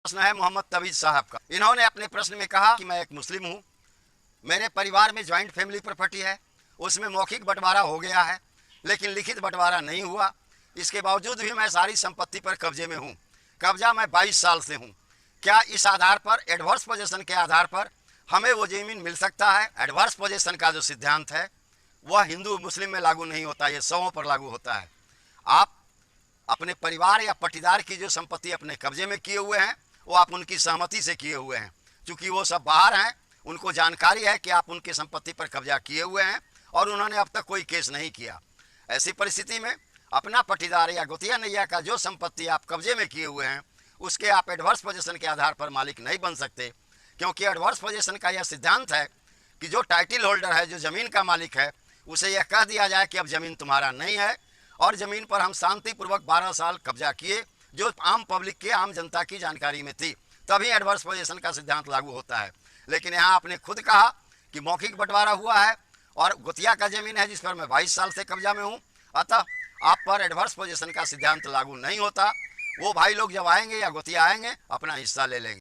प्रश्न है मोहम्मद तबीज साहब का। इन्होंने अपने प्रश्न में कहा कि मैं एक मुस्लिम हूँ, मेरे परिवार में ज्वाइंट फैमिली प्रॉपर्टी है, उसमें मौखिक बंटवारा हो गया है लेकिन लिखित बंटवारा नहीं हुआ। इसके बावजूद भी मैं सारी संपत्ति पर कब्जे में हूँ। कब्जा मैं 22 साल से हूँ। क्या इस आधार पर एडवर्स पोजीशन के आधार पर हमें वो ज़मीन मिल सकता है? एडवर्स पोजीशन का जो सिद्धांत है वह हिंदू मुस्लिम में लागू नहीं होता, ये सबों पर लागू होता है। आप अपने परिवार या पटीदार की जो संपत्ति अपने कब्जे में किए हुए हैं वो आप उनकी सहमति से किए हुए हैं। चूंकि वो सब बाहर हैं, उनको जानकारी है कि आप उनकी संपत्ति पर कब्जा किए हुए हैं और उन्होंने अब तक कोई केस नहीं किया। ऐसी परिस्थिति में अपना पटीदार या गोतिया नैया का जो संपत्ति आप कब्जे में किए हुए हैं उसके आप एडवर्स पोजीशन के आधार पर मालिक नहीं बन सकते, क्योंकि एडवर्स पोजीशन का यह सिद्धांत है कि जो टाइटल होल्डर है, जो ज़मीन का मालिक है, उसे यह कह दिया जाए कि अब ज़मीन तुम्हारा नहीं है और ज़मीन पर हम शांतिपूर्वक 12 साल कब्जा किए, जो आम पब्लिक के, आम जनता की जानकारी में थी, तभी एडवर्स पोजीशन का सिद्धांत लागू होता है। लेकिन यहाँ आपने खुद कहा कि मौखिक बंटवारा हुआ है और गोतिया का ज़मीन है जिस पर मैं 22 साल से कब्जा में हूँ, अतः आप पर एडवर्स पोजीशन का सिद्धांत लागू नहीं होता। वो भाई लोग जब आएंगे या गोतिया आएंगे अपना हिस्सा ले लेंगे।